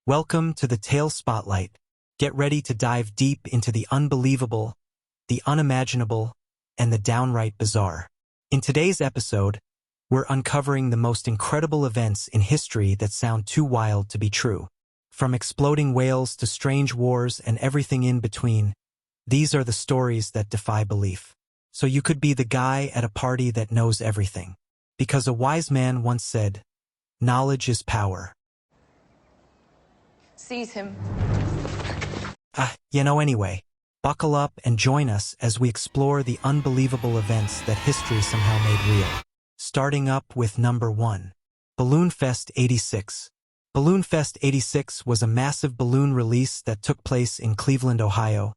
Welcome to the Tale Spotlight. Get ready to dive deep into the unbelievable, the unimaginable, and the downright bizarre. In today's episode, we're uncovering the most incredible events in history that sound too wild to be true. From exploding whales to strange wars and everything in between, these are the stories that defy belief. So you could be the guy at a party that knows everything. Because a wise man once said, "Knowledge is power." Seize him. Anyway, buckle up and join us as we explore the unbelievable events that history somehow made real. Starting up with number 1. Balloon Fest 86. Balloon Fest 86 was a massive balloon release that took place in Cleveland, Ohio,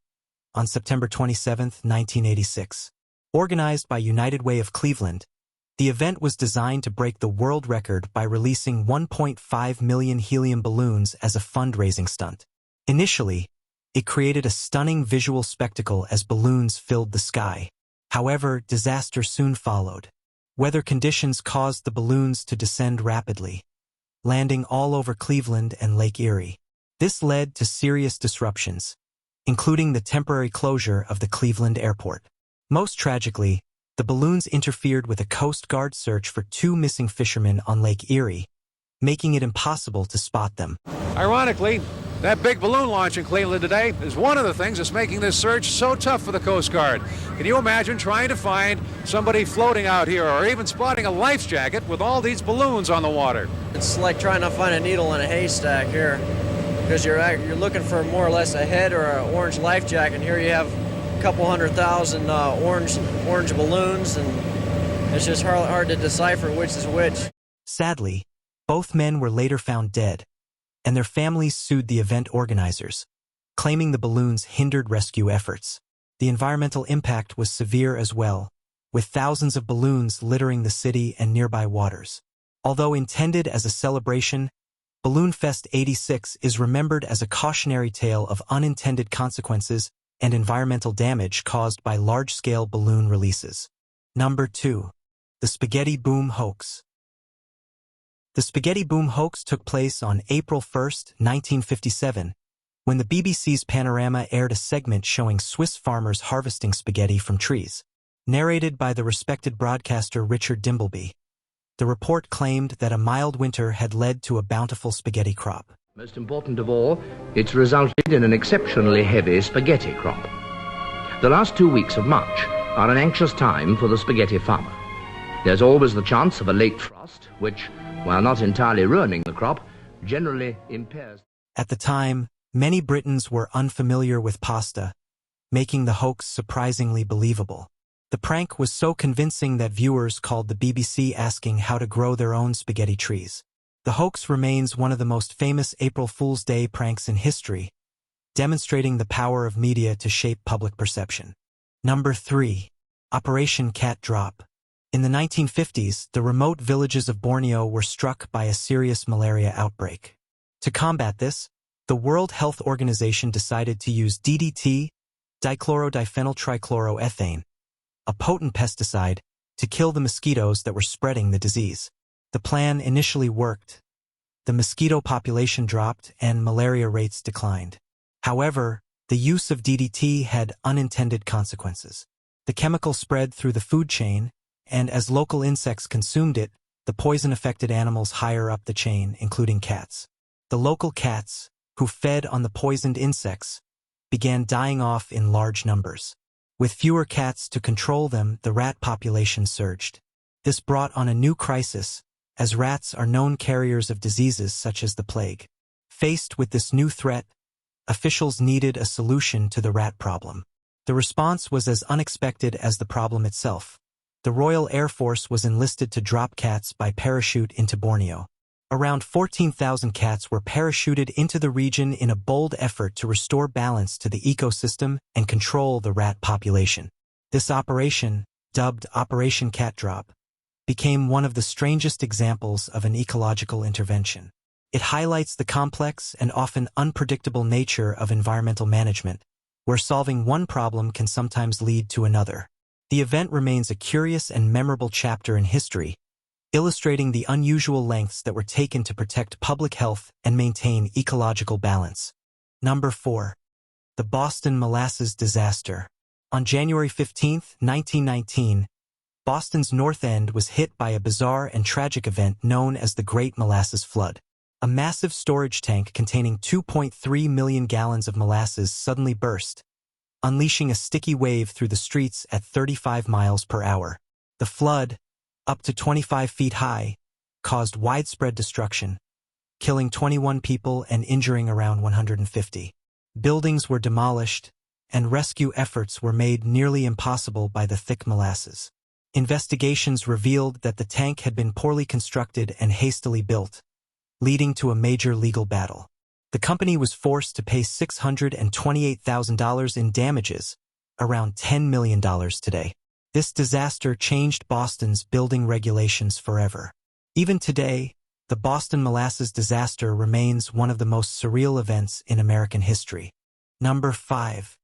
on September 27, 1986. Organized by United Way of Cleveland, the event was designed to break the world record by releasing 1.5 million helium balloons as a fundraising stunt. Initially, it created a stunning visual spectacle as balloons filled the sky. However, disaster soon followed. Weather conditions caused the balloons to descend rapidly, landing all over Cleveland and Lake Erie. This led to serious disruptions, including the temporary closure of the Cleveland airport. Most tragically, the balloons interfered with a Coast Guard search for 2 missing fishermen on Lake Erie, making it impossible to spot them. Ironically, that big balloon launch in Cleveland today is one of the things that's making this search so tough for the Coast Guard. Can you imagine trying to find somebody floating out here or even spotting a life jacket with all these balloons on the water? It's like trying to find a needle in a haystack here, because you're looking for more or less a head or an orange life jacket, and here you have a couple 100,000 orange balloons, and it's just hard to decipher which is which. Sadly, both men were later found dead, and their families sued the event organizers, claiming the balloons hindered rescue efforts. The environmental impact was severe as well, with thousands of balloons littering the city and nearby waters. Although intended as a celebration, Balloon Fest 86 is remembered as a cautionary tale of unintended consequences and environmental damage caused by large-scale balloon releases. Number 2. The Spaghetti Boom Hoax. The Spaghetti Boom Hoax took place on April 1, 1957, when the BBC's Panorama aired a segment showing Swiss farmers harvesting spaghetti from trees. Narrated by the respected broadcaster Richard Dimbleby, the report claimed that a mild winter had led to a bountiful spaghetti crop. Most important of all, it's resulted in an exceptionally heavy spaghetti crop. The last 2 weeks of March are an anxious time for the spaghetti farmer. There's always the chance of a late frost, which, while not entirely ruining the crop, generally impairs. At the time, many Britons were unfamiliar with pasta, making the hoax surprisingly believable. The prank was so convincing that viewers called the BBC asking how to grow their own spaghetti trees. The hoax remains one of the most famous April Fool's Day pranks in history, demonstrating the power of media to shape public perception. Number 3. Operation Cat Drop. In the 1950s, the remote villages of Borneo were struck by a serious malaria outbreak. To combat this, the World Health Organization decided to use DDT, dichlorodiphenyltrichloroethane, a potent pesticide, to kill the mosquitoes that were spreading the disease. The plan initially worked. The mosquito population dropped and malaria rates declined. However, the use of DDT had unintended consequences. The chemical spread through the food chain, and as local insects consumed it, the poison affected animals higher up the chain, including cats. The local cats, who fed on the poisoned insects, began dying off in large numbers. With fewer cats to control them, the rat population surged. This brought on a new crisis, as rats are known carriers of diseases such as the plague. Faced with this new threat, officials needed a solution to the rat problem. The response was as unexpected as the problem itself. The Royal Air Force was enlisted to drop cats by parachute into Borneo. Around 14,000 cats were parachuted into the region in a bold effort to restore balance to the ecosystem and control the rat population. This operation, dubbed Operation Cat Drop, became one of the strangest examples of an ecological intervention. It highlights the complex and often unpredictable nature of environmental management, where solving one problem can sometimes lead to another. The event remains a curious and memorable chapter in history, illustrating the unusual lengths that were taken to protect public health and maintain ecological balance. Number 4. The Boston Molasses Disaster. On January 15, 1919, Boston's North End was hit by a bizarre and tragic event known as the Great Molasses Flood. A massive storage tank containing 2.3 million gallons of molasses suddenly burst, unleashing a sticky wave through the streets at 35 miles per hour. The flood, up to 25 feet high, caused widespread destruction, killing 21 people and injuring around 150. Buildings were demolished, and rescue efforts were made nearly impossible by the thick molasses. Investigations revealed that the tank had been poorly constructed and hastily built, leading to a major legal battle. The company was forced to pay $628,000 in damages, around $10 million today. This disaster changed Boston's building regulations forever. Even today, the Boston Molasses disaster remains one of the most surreal events in American history. Number 5.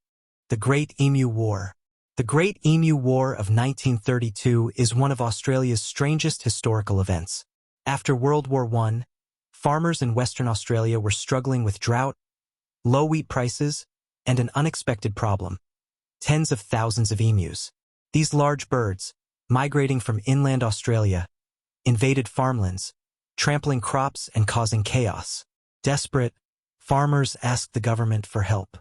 The Great Emu War. The Great Emu War of 1932 is one of Australia's strangest historical events. After World War I, farmers in Western Australia were struggling with drought, low wheat prices, and an unexpected problem: tens of thousands of emus. These large birds, migrating from inland Australia, invaded farmlands, trampling crops and causing chaos. Desperate, farmers asked the government for help.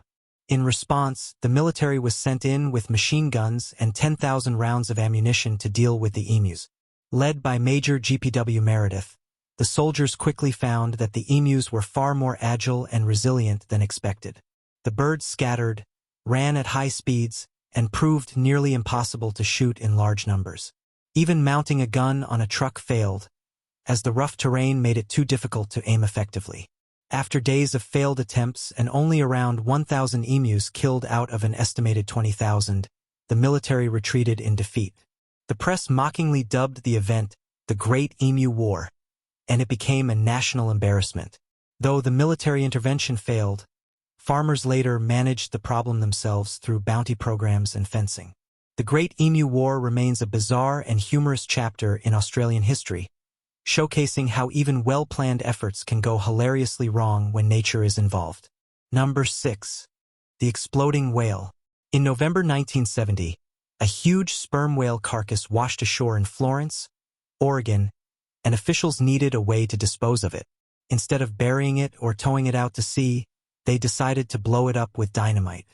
In response, the military was sent in with machine guns and 10,000 rounds of ammunition to deal with the emus. Led by Major GPW Meredith, the soldiers quickly found that the emus were far more agile and resilient than expected. The birds scattered, ran at high speeds, and proved nearly impossible to shoot in large numbers. Even mounting a gun on a truck failed, as the rough terrain made it too difficult to aim effectively. After days of failed attempts and only around 1,000 emus killed out of an estimated 20,000, the military retreated in defeat. The press mockingly dubbed the event the Great Emu War, and it became a national embarrassment. Though the military intervention failed, farmers later managed the problem themselves through bounty programs and fencing. The Great Emu War remains a bizarre and humorous chapter in Australian history, showcasing how even well-planned efforts can go hilariously wrong when nature is involved. Number 6. The Exploding Whale. In November 1970, a huge sperm whale carcass washed ashore in Florence, Oregon, and officials needed a way to dispose of it. Instead of burying it or towing it out to sea, they decided to blow it up with dynamite.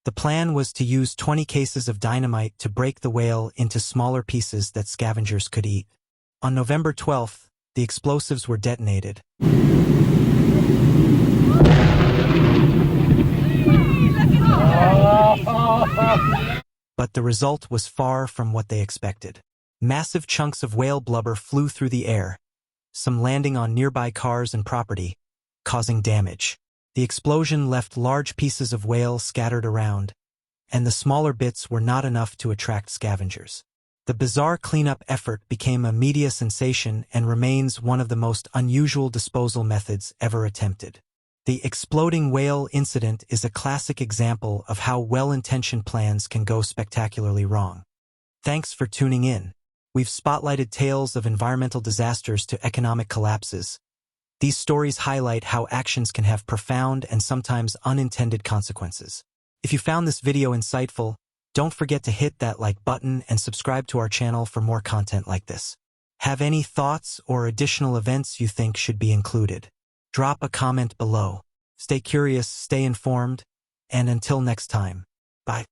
The plan was to use 20 cases of dynamite to break the whale into smaller pieces that scavengers could eat. On November 12th, the explosives were detonated. But the result was far from what they expected. Massive chunks of whale blubber flew through the air, some landing on nearby cars and property, causing damage. The explosion left large pieces of whale scattered around, and the smaller bits were not enough to attract scavengers. The bizarre cleanup effort became a media sensation and remains one of the most unusual disposal methods ever attempted. The exploding whale incident is a classic example of how well-intentioned plans can go spectacularly wrong. Thanks for tuning in. We've spotlighted tales of environmental disasters to economic collapses. These stories highlight how actions can have profound and sometimes unintended consequences. If you found this video insightful, don't forget to hit that like button and subscribe to our channel for more content like this. Have any thoughts or additional events you think should be included? Drop a comment below. Stay curious, stay informed, and until next time, bye.